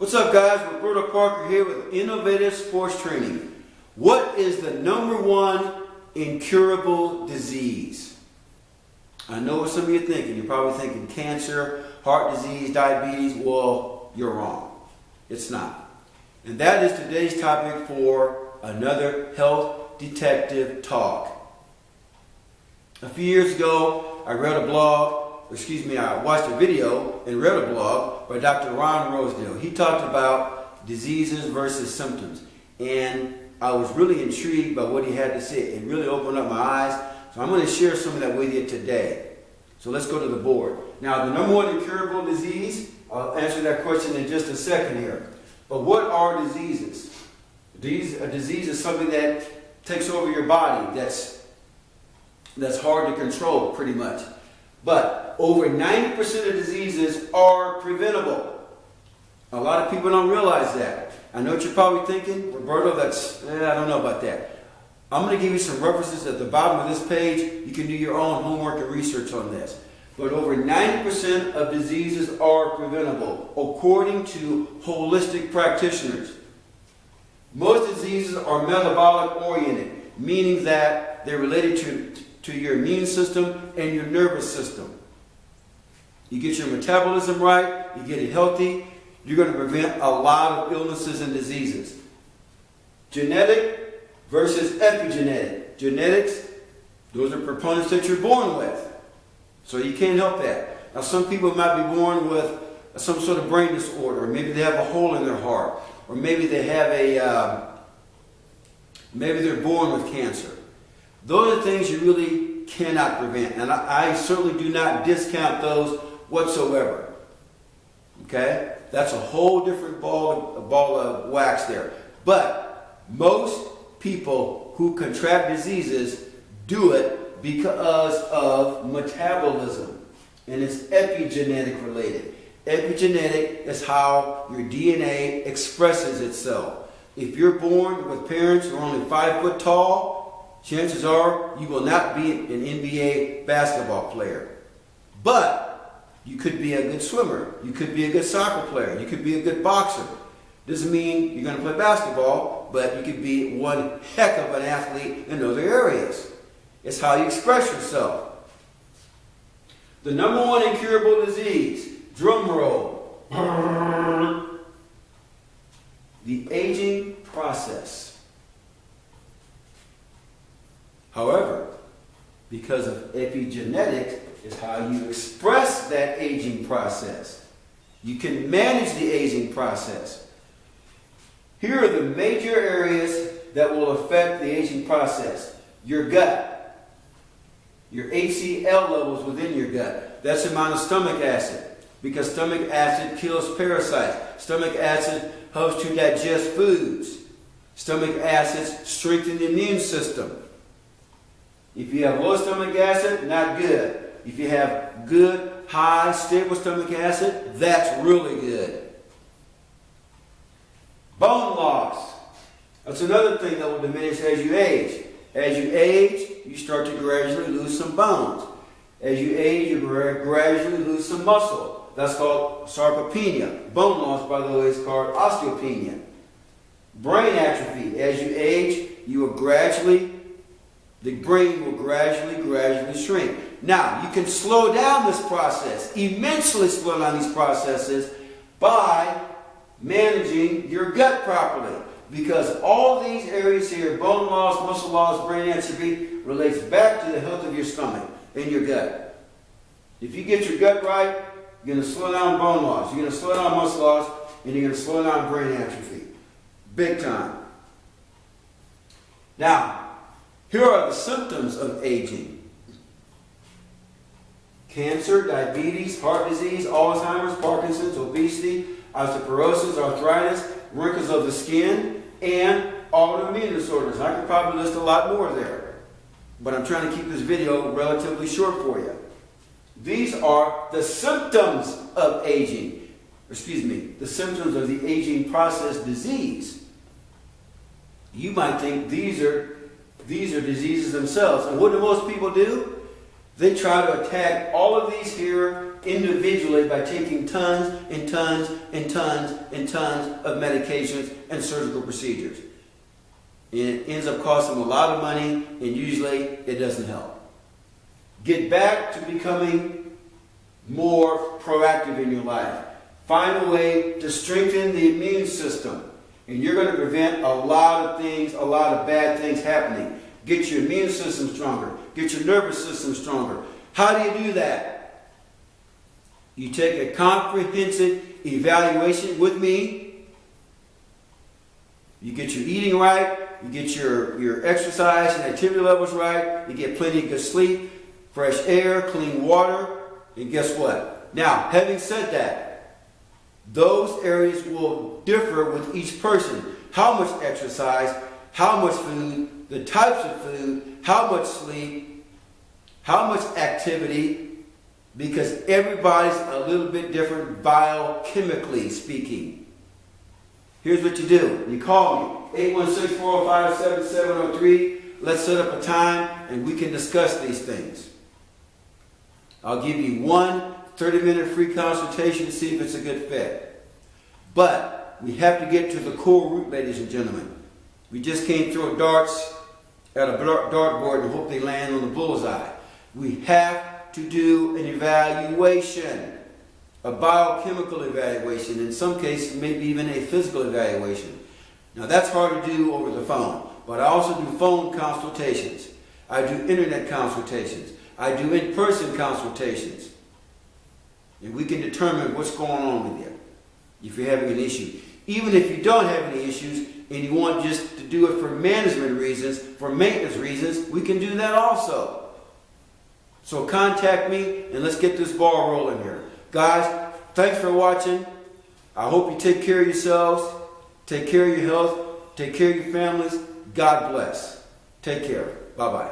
What's up, guys? Roberto Parker here with Innovative Sports Training. What is the #1 incurable disease? I know what some of you are thinking. You're probably thinking cancer, heart disease, diabetes. Well, you're wrong. It's not. And that is today's topic for another Health Detective Talk. A few years ago, I watched a video and read a blog by Dr. Ron Rosedale. He talked about diseases versus symptoms. And I was really intrigued by what he had to say. It really opened up my eyes. So I'm going to share some of that with you today. So let's go to the board. Now, the #1 incurable disease, I'll answer that question in just a second here. But what are diseases? A disease is something that takes over your body that's hard to control, pretty much. But over 90% of diseases are preventable. A lot of people don't realize that. I know what you're probably thinking, Roberto, I don't know about that. I'm going to give you some references at the bottom of this page. You can do your own homework and research on this. But over 90% of diseases are preventable, according to holistic practitioners. Most diseases are metabolic oriented, meaning that they're related to your immune system and your nervous system. You get your metabolism right, you get it healthy, you're going to prevent a lot of illnesses and diseases. Genetic versus epigenetic. Genetics, those are components that you're born with. So you can't help that. Now, some people might be born with some sort of brain disorder, or maybe they have a hole in their heart, or maybe they have maybe they're born with cancer. Those are things you really cannot prevent, and I certainly do not discount those whatsoever. Okay? That's a whole different ball of wax there. But most people who contract diseases do it because of metabolism, and it's epigenetic related. Epigenetic is how your DNA expresses itself. If you're born with parents who are only 5 foot tall, chances are you will not be an NBA basketball player. But you could be a good swimmer. You could be a good soccer player. You could be a good boxer. Doesn't mean you're going to play basketball, but you could be one heck of an athlete in other areas. It's how you express yourself. The #1 incurable disease, drum roll, the aging process. However, because of epigenetics is how you express that aging process. You can manage the aging process. Here are the major areas that will affect the aging process. Your gut, your HCl levels within your gut. That's the amount of stomach acid, because stomach acid kills parasites. Stomach acid helps to digest foods. Stomach acids strengthen the immune system. If you have low stomach acid, not good. If you have good, high, stable stomach acid, that's really good. Bone loss. That's another thing that will diminish as you age. As you age, you start to gradually lose some bones. As you age, you gradually lose some muscle. That's called sarcopenia. Bone loss, by the way, is called osteopenia. Brain atrophy. As you age, the brain will gradually shrink. Now, you can slow down this process, immensely slow down these processes by managing your gut properly. Because all these areas here, bone loss, muscle loss, brain atrophy, relates back to the health of your stomach and your gut. If you get your gut right, you're going to slow down bone loss, you're going to slow down muscle loss, and you're going to slow down brain atrophy. Big time. Now, here are the symptoms of aging. Cancer, diabetes, heart disease, Alzheimer's, Parkinson's, obesity, osteoporosis, arthritis, wrinkles of the skin, and autoimmune disorders. I could probably list a lot more there, but I'm trying to keep this video relatively short for you. These are the symptoms of aging. The symptoms of the aging process disease. You might think these are diseases themselves. And what do most people do? They try to attack all of these here individually by taking tons and tons and tons and tons of medications and surgical procedures. And it ends up costing them a lot of money, and usually it doesn't help. Get back to becoming more proactive in your life. Find a way to strengthen the immune system. And you're going to prevent a lot of things, a lot of bad things happening. Get your immune system stronger. Get your nervous system stronger. How do you do that? You take a comprehensive evaluation with me. You get your eating right. You get your exercise and activity levels right. You get plenty of good sleep, fresh air, clean water. And guess what? Now, having said that, those areas will differ with each person. How much exercise, how much food, the types of food, how much sleep, how much activity, because everybody's a little bit different biochemically speaking. Here's what you do. You call me, 816-405-7703. Let's set up a time and we can discuss these things. I'll give you one 30-minute free consultation to see if it's a good fit. But we have to get to the core root, ladies and gentlemen. We just can't throw darts at a dartboard and hope they land on the bullseye. We have to do an evaluation, a biochemical evaluation, in some cases maybe even a physical evaluation. Now that's hard to do over the phone, but I also do phone consultations. I do internet consultations. I do in-person consultations. And we can determine what's going on with you if you're having an issue. Even if you don't have any issues and you want just to do it for management reasons, for maintenance reasons, we can do that also. So contact me and let's get this ball rolling here. Guys, thanks for watching. I hope you take care of yourselves, take care of your health, take care of your families. God bless. Take care. Bye-bye.